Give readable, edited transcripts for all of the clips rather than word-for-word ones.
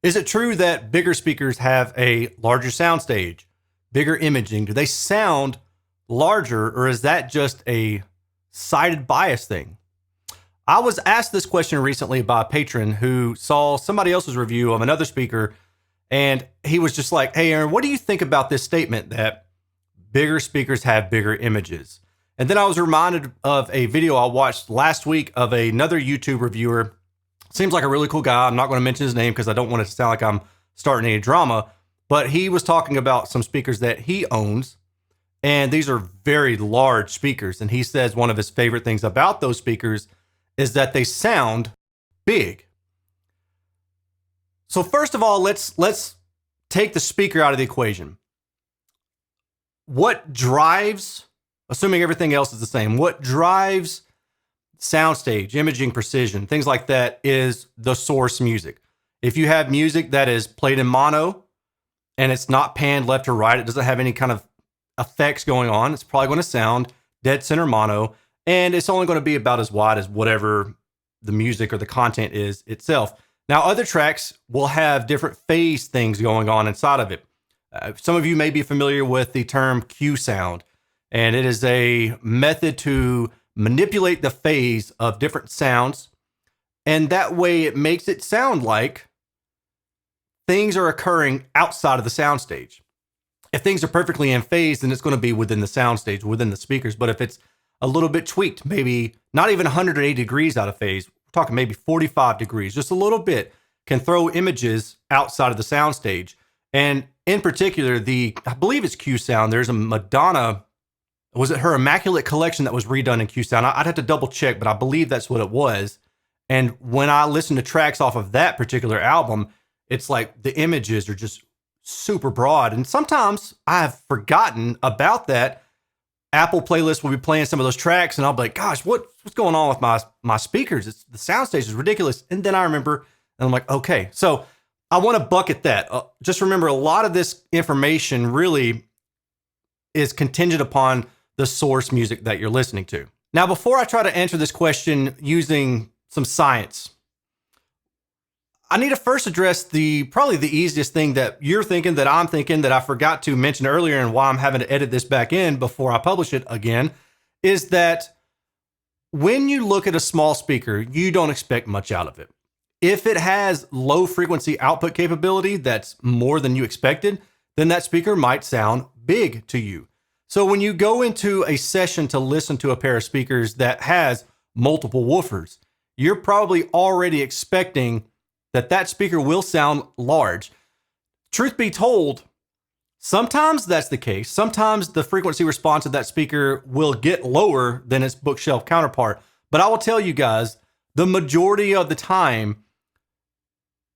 Is it true that bigger speakers have a larger soundstage, bigger imaging? Do they sound larger, or is that just a cited bias thing? I was asked this question recently by a patron who saw somebody else's review of another speaker, and he was just like, "Hey, Erin, what do you think about this statement that bigger speakers have bigger images?" And then I was reminded of a video I watched last week of another YouTube reviewer. Seems like a really cool guy. I'm not going to mention his name because I don't want it to sound like I'm starting any drama, but he was talking about some speakers that he owns, and these are very large speakers. And he says one of his favorite things about those speakers is that they sound big. So first of all, let's take the speaker out of the equation. What drives, assuming everything else is the same, what drives soundstage, imaging, precision, things like that is the source music. If you have music that is played in mono and it's not panned left or right, it doesn't have any kind of effects going on, it's probably going to sound dead center mono, and it's only going to be about as wide as whatever the music or the content is itself. Now, other tracks will have different phase things going on inside of it. Some of you may be familiar with the term QSound, and it is a method to manipulate the phase of different sounds, and that way it makes it sound like things are occurring outside of the soundstage. If things are perfectly in phase, then it's going to be within the soundstage, within the speakers. But if it's a little bit tweaked, maybe not even 180 degrees out of phase, we're talking maybe 45 degrees, just a little bit, can throw images outside of the soundstage. And in particular, I believe it's QSound. There's a Madonna, was it her Immaculate Collection that was redone in QSound? I'd have to double check, but I believe that's what it was. And when I listen to tracks off of that particular album, it's like the images are just super broad. And sometimes I've forgotten about that. Apple playlist will be playing some of those tracks, and I'll be like, gosh, what's going on with my speakers? The soundstage is ridiculous. And then I remember, and I'm like, okay. So I want to bucket that. Just remember, a lot of this information really is contingent upon the source music that you're listening to. Now, before I try to answer this question using some science, I need to first address probably the easiest thing that you're thinking, that I'm thinking, that I forgot to mention earlier, and why I'm having to edit this back in before I publish it again, is that when you look at a small speaker, you don't expect much out of it. If it has low frequency output capability that's more than you expected, then that speaker might sound big to you. So when you go into a session to listen to a pair of speakers that has multiple woofers, you're probably already expecting that speaker will sound large. Truth be told, sometimes that's the case. Sometimes the frequency response of that speaker will get lower than its bookshelf counterpart. But I will tell you guys, the majority of the time,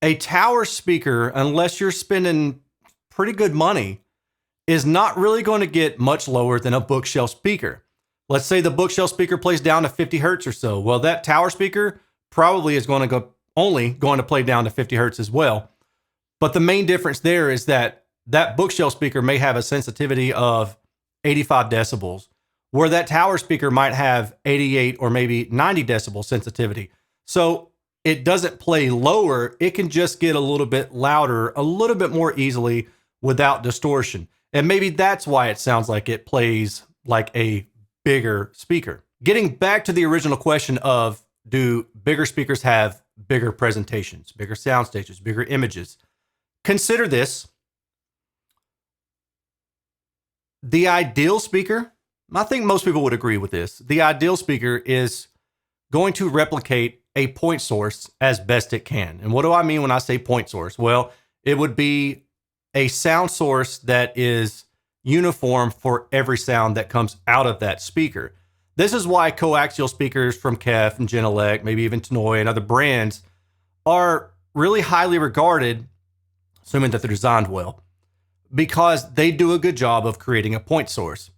a tower speaker, unless you're spending pretty good money, is not really going to get much lower than a bookshelf speaker. Let's say the bookshelf speaker plays down to 50 hertz or so. Well, that tower speaker probably is only going to play down to 50 hertz as well. But the main difference there is that bookshelf speaker may have a sensitivity of 85 decibels, where that tower speaker might have 88 or maybe 90 decibel sensitivity. So it doesn't play lower, it can just get a little bit louder, a little bit more easily without distortion. And maybe that's why it sounds like it plays like a bigger speaker. Getting back to the original question of, do bigger speakers have bigger presentations, bigger sound stages, bigger images? Consider this. The ideal speaker, I think most people would agree with this, the ideal speaker is going to replicate a point source as best it can. And what do I mean when I say point source? Well, it would be a sound source that is uniform for every sound that comes out of that speaker. This is why coaxial speakers from KEF and Genelec, maybe even Tannoy and other brands, are really highly regarded, assuming that they're designed well, because they do a good job of creating a point source.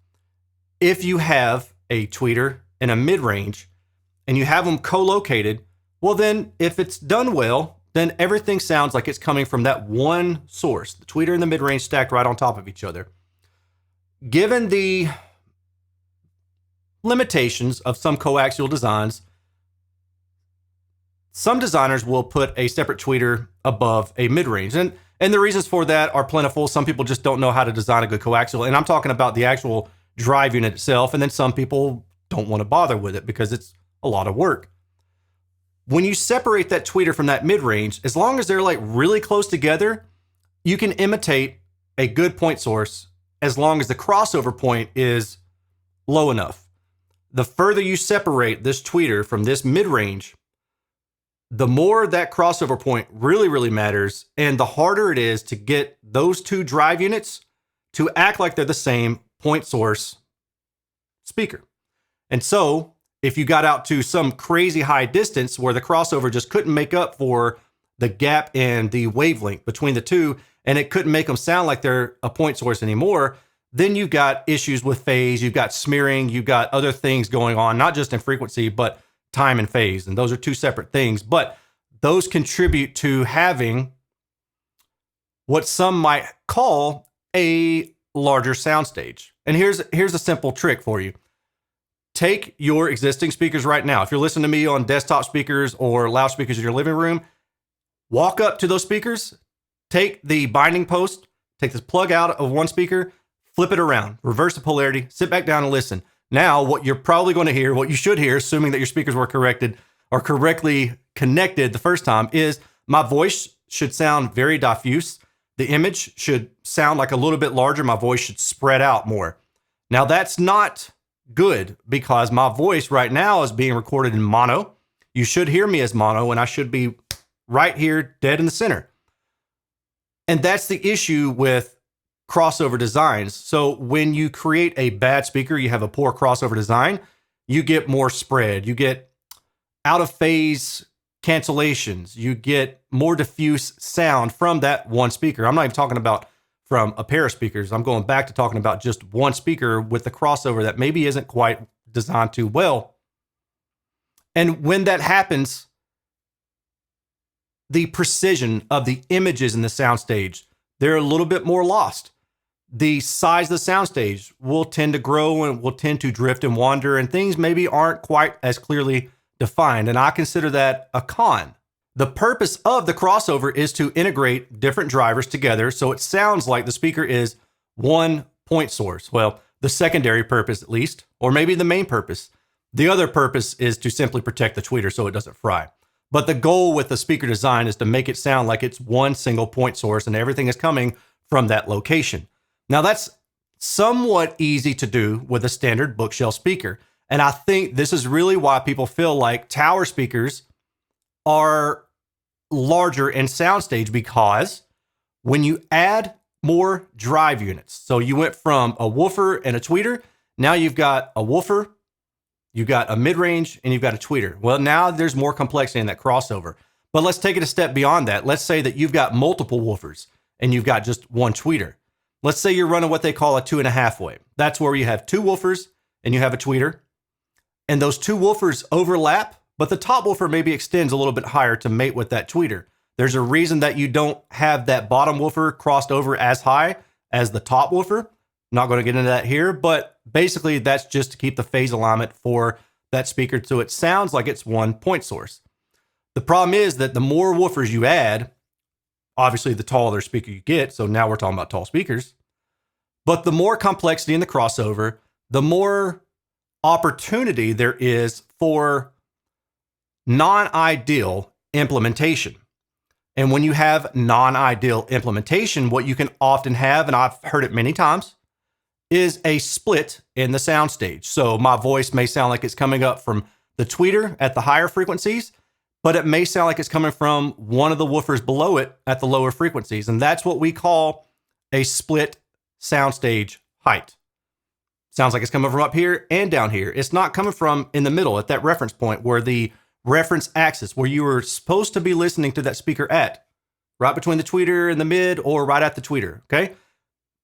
If you have a tweeter and a mid-range, and you have them co-located, well then, if it's done well, then everything sounds like it's coming from that one source, the tweeter and the mid-range stacked right on top of each other. Given the limitations of some coaxial designs, some designers will put a separate tweeter above a mid-range. And the reasons for that are plentiful. Some people just don't know how to design a good coaxial. And I'm talking about the actual drive unit itself. And then some people don't want to bother with it because it's a lot of work. When you separate that tweeter from that mid-range, as long as they're like really close together, you can imitate a good point source as long as the crossover point is low enough. The further you separate this tweeter from this mid-range, the more that crossover point really, really matters, and the harder it is to get those two drive units to act like they're the same point source speaker. And so if you got out to some crazy high distance where the crossover just couldn't make up for the gap in the wavelength between the two, and it couldn't make them sound like they're a point source anymore, then you've got issues with phase, you've got smearing, you've got other things going on, not just in frequency, but time and phase. And those are two separate things, but those contribute to having what some might call a larger soundstage. And here's a simple trick for you. Take your existing speakers right now. If you're listening to me on desktop speakers or loudspeakers in your living room, walk up to those speakers, take the binding post, take this plug out of one speaker, flip it around, reverse the polarity, sit back down and listen. Now, what you're probably going to hear, what you should hear, assuming that your speakers were corrected or correctly connected the first time, is my voice should sound very diffuse. The image should sound like a little bit larger. My voice should spread out more. Now, that's not good because my voice right now is being recorded in mono. You should hear me as mono, and I should be right here, dead in the center. And that's the issue with crossover designs. So when you create a bad speaker, you have a poor crossover design, you get more spread, you get out of phase cancellations, you get more diffuse sound from that one speaker. I'm not even talking about from a pair of speakers. I'm going back to talking about just one speaker with the crossover that maybe isn't quite designed too well. And when that happens, the precision of the images in the soundstage, they're a little bit more lost. The size of the soundstage will tend to grow and will tend to drift and wander, and things maybe aren't quite as clearly defined. And I consider that a con. The purpose of the crossover is to integrate different drivers together so it sounds like the speaker is one point source. Well, the secondary purpose at least, or maybe the main purpose. The other purpose is to simply protect the tweeter so it doesn't fry. But the goal with the speaker design is to make it sound like it's one single point source and everything is coming from that location. Now, that's somewhat easy to do with a standard bookshelf speaker. And I think this is really why people feel like tower speakers are larger in soundstage, because when you add more drive units, so you went from a woofer and a tweeter, now you've got a woofer, you've got a mid-range, and you've got a tweeter. Well, now there's more complexity in that crossover. But let's take it a step beyond that. Let's say that you've got multiple woofers and you've got just one tweeter. Let's say you're running what they call a 2.5 way. That's where you have two woofers and you have a tweeter. And those two woofers overlap, but the top woofer maybe extends a little bit higher to mate with that tweeter. There's a reason that you don't have that bottom woofer crossed over as high as the top woofer. Not going to get into that here, but basically that's just to keep the phase alignment for that speaker so it sounds like it's one point source. The problem is that the more woofers you add, obviously the taller speaker you get, so now we're talking about tall speakers, but the more complexity in the crossover, the more opportunity there is for non-ideal implementation. And when you have non-ideal implementation, what you can often have, and I've heard it many times, is a split in the soundstage. So my voice may sound like it's coming up from the tweeter at the higher frequencies, but it may sound like it's coming from one of the woofers below it at the lower frequencies. And that's what we call a split soundstage height. Sounds like it's coming from up here and down here. It's not coming from in the middle at that reference point where the reference axis, where you were supposed to be listening to that speaker at, right between the tweeter and the mid or right at the tweeter, okay?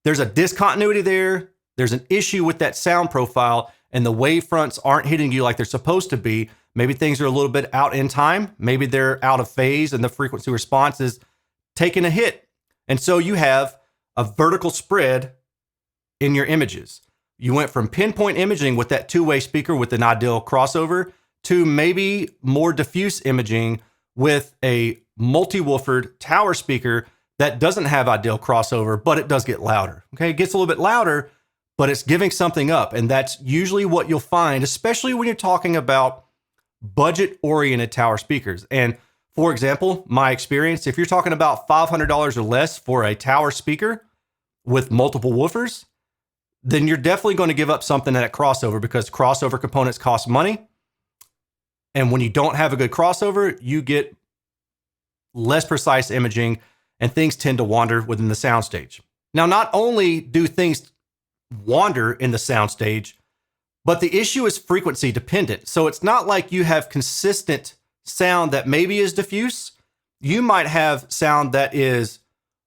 There's a discontinuity there. There's an issue with that sound profile, and the wave fronts aren't hitting you like they're supposed to be. Maybe things are a little bit out in time. Maybe they're out of phase and the frequency response is taking a hit. And so you have a vertical spread in your images. You went from pinpoint imaging with that two-way speaker with an ideal crossover to maybe more diffuse imaging with a multi-woofered tower speaker that doesn't have ideal crossover, but it does get louder. Okay, it gets a little bit louder, but it's giving something up. And that's usually what you'll find, especially when you're talking about budget-oriented tower speakers. And for example, my experience, if you're talking about $500 or less for a tower speaker with multiple woofers, then you're definitely going to give up something at crossover, because crossover components cost money. And when you don't have a good crossover, you get less precise imaging and things tend to wander within the soundstage. Now, not only do things wander in the soundstage, but the issue is frequency dependent. So it's not like you have consistent sound that maybe is diffuse. You might have sound that is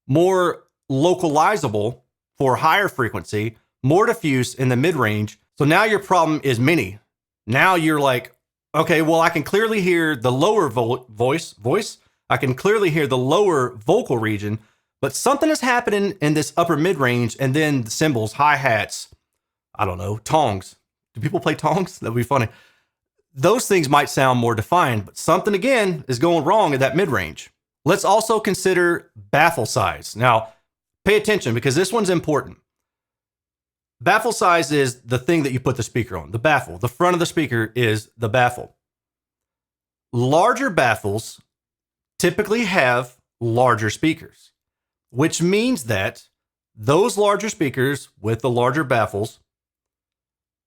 more localizable for higher frequency, more diffuse in the mid-range. So now your problem is mini. Now you're like, okay, well, I can clearly hear the lower voice. I can clearly hear the lower vocal region, but something is happening in this upper mid-range, and then the cymbals, hi-hats, I don't know, tongs. Do people play tongs? That'd be funny. Those things might sound more defined, but something, again, is going wrong at that mid-range. Let's also consider baffle size. Now, pay attention, because this one's important. Baffle size is the thing that you put the speaker on, the baffle. The front of the speaker is the baffle. Larger baffles typically have larger speakers, which means that those larger speakers with the larger baffles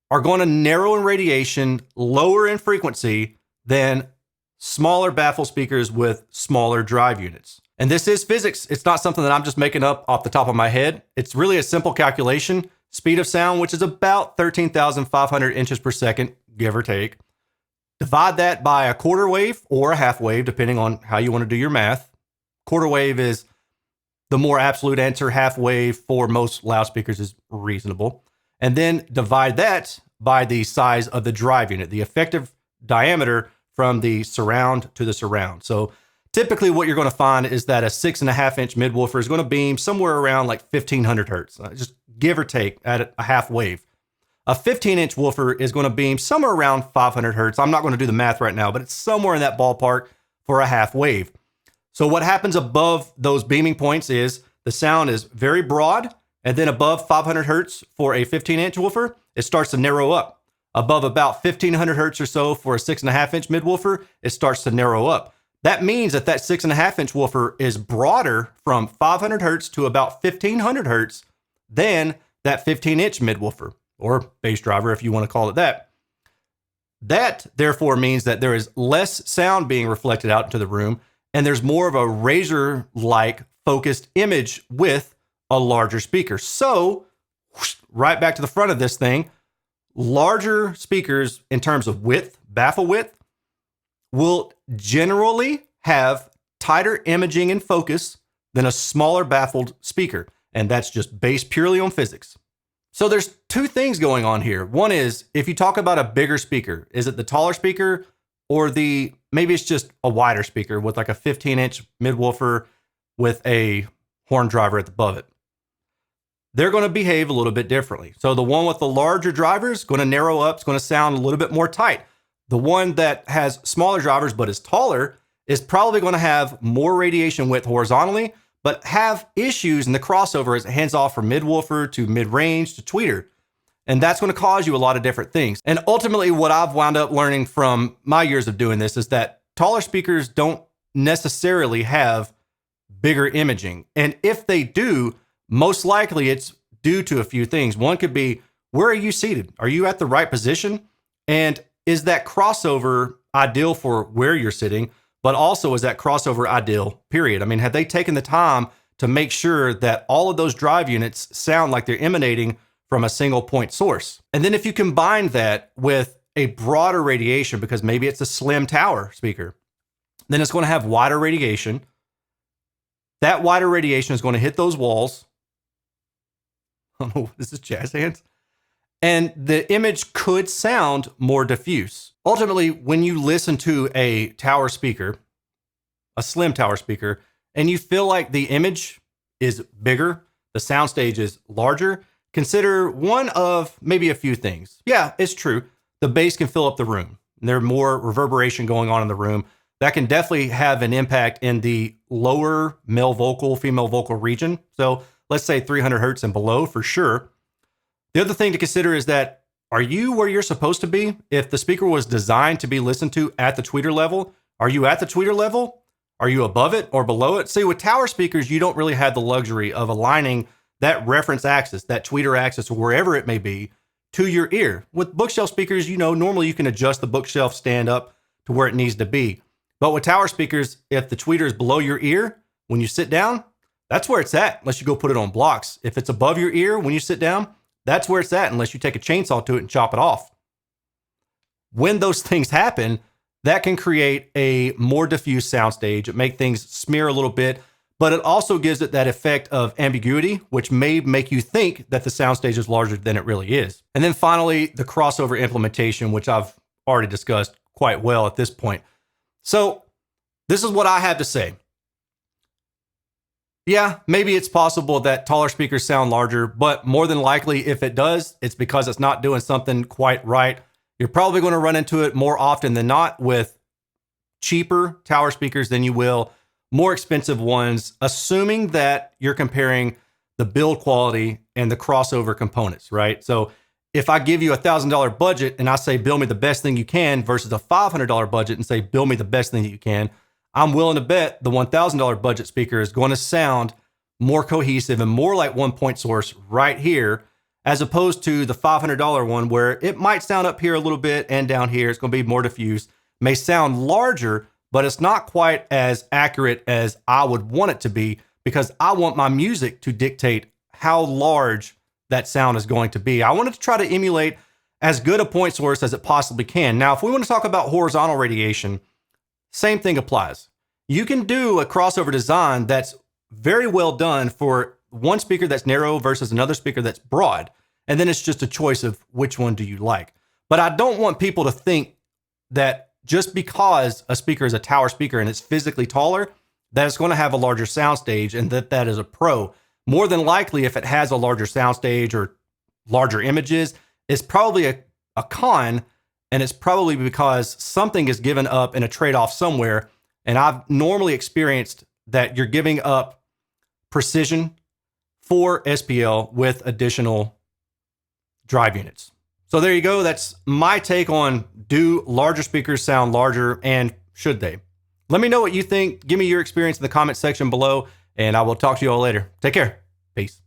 are going to narrow in radiation, lower in frequency than smaller baffle speakers with smaller drive units. And this is physics. It's not something that I'm just making up off the top of my head. It's really a simple calculation. Speed of sound, which is about 13,500 inches per second, give or take. Divide that by a quarter wave or a half wave, depending on how you want to do your math. Quarter wave is the more absolute answer. Half wave for most loudspeakers is reasonable. And then divide that by the size of the drive unit, the effective diameter from the surround to the surround. So typically what you're going to find is that a 6.5-inch midwoofer is going to beam somewhere around like 1,500 hertz, just give or take at a half wave. A 15-inch woofer is going to beam somewhere around 500 hertz. I'm not going to do the math right now, but it's somewhere in that ballpark for a half wave. So what happens above those beaming points is the sound is very broad, and then above 500 hertz for a 15-inch woofer, it starts to narrow up. Above about 1,500 hertz or so for a 6.5-inch midwoofer, it starts to narrow up. That means that 6.5-inch woofer is broader from 500 hertz to about 1,500 hertz than that 15-inch midwoofer, or bass driver if you want to call it that. That, therefore, means that there is less sound being reflected out into the room, and there's more of a razor-like focused image with a larger speaker. So, right back to the front of this thing, larger speakers in terms of width, baffle width, will generally have tighter imaging and focus than a smaller baffled speaker. And that's just based purely on physics. So there's two things going on here. One is, if you talk about a bigger speaker, is it the taller speaker or maybe it's just a wider speaker with like a 15-inch midwoofer with a horn driver above it? They're going to behave a little bit differently. So the one with the larger driver is going to narrow up. It's going to sound a little bit more tight. The one that has smaller drivers but is taller is probably going to have more radiation width horizontally, but have issues in the crossover as it hands off from midwoofer to mid-range to tweeter. And that's going to cause you a lot of different things. And ultimately, what I've wound up learning from my years of doing this is that taller speakers don't necessarily have bigger imaging. And if they do, most likely it's due to a few things. One could be, where are you seated? Are you at the right position? And is that crossover ideal for where you're sitting? But also, is that crossover ideal, period? I mean, have they taken the time to make sure that all of those drive units sound like they're emanating from a single point source? And then if you combine that with a broader radiation, because maybe it's a slim tower speaker, then it's going to have wider radiation. That wider radiation is going to hit those walls. I don't know, this is jazz hands. And the image could sound more diffuse. Ultimately, when you listen to a tower speaker, a slim tower speaker, and you feel like the image is bigger, the soundstage is larger, consider one of maybe a few things. Yeah, it's true. The bass can fill up the room. There's more reverberation going on in the room. that can definitely have an impact in the lower male vocal, female vocal region. So let's say 300 hertz and below for sure. The other thing to consider is that, are you where you're supposed to be? If the speaker was designed to be listened to at the tweeter level, are you at the tweeter level? Are you above it or below it? See, with tower speakers, you don't really have the luxury of aligning that reference axis, that tweeter axis, or wherever it may be, to your ear. With bookshelf speakers, normally you can adjust the bookshelf stand up to where it needs to be. But with tower speakers, if the tweeter is below your ear, when you sit down, that's where it's at, unless you go put it on blocks. If it's above your ear when you sit down, that's where it's at, unless you take a chainsaw to it and chop it off. When those things happen, that can create a more diffuse soundstage. It makes things smear a little bit, but it also gives it that effect of ambiguity, which may make you think that the soundstage is larger than it really is. And then finally, the crossover implementation, which I've already discussed quite well at this point. So this is what I have to say. Yeah, maybe it's possible that taller speakers sound larger, but more than likely, if it does, it's because it's not doing something quite right. You're probably going to run into it more often than not with cheaper tower speakers than you will more expensive ones, assuming that you're comparing the build quality and the crossover components, right? So if I give you $1,000 budget and I say, build me the best thing you can versus a $500 budget and say, build me the best thing that you can, I'm willing to bet the $1,000 budget speaker is going to sound more cohesive and more like one point source right here, as opposed to the $500 one where it might sound up here a little bit and down here. It's going to be more diffuse, may sound larger, but it's not quite as accurate as I would want it to be because I want my music to dictate how large that sound is going to be. I want it to try to emulate as good a point source as it possibly can. Now, if we want to talk about horizontal radiation, same thing applies. You can do a crossover design that's very well done for one speaker that's narrow versus another speaker that's broad. And then it's just a choice of which one do you like. But I don't want people to think that just because a speaker is a tower speaker and it's physically taller, that it's going to have a larger soundstage and that is a pro. More than likely, if it has a larger soundstage or larger images, it's probably a con, and it's probably because something is given up in a trade-off somewhere. And I've normally experienced that you're giving up precision for SPL with additional drive units. So there you go. That's my take on, do larger speakers sound larger and should they? Let me know what you think. Give me your experience in the comment section below, and I will talk to you all later. Take care. Peace.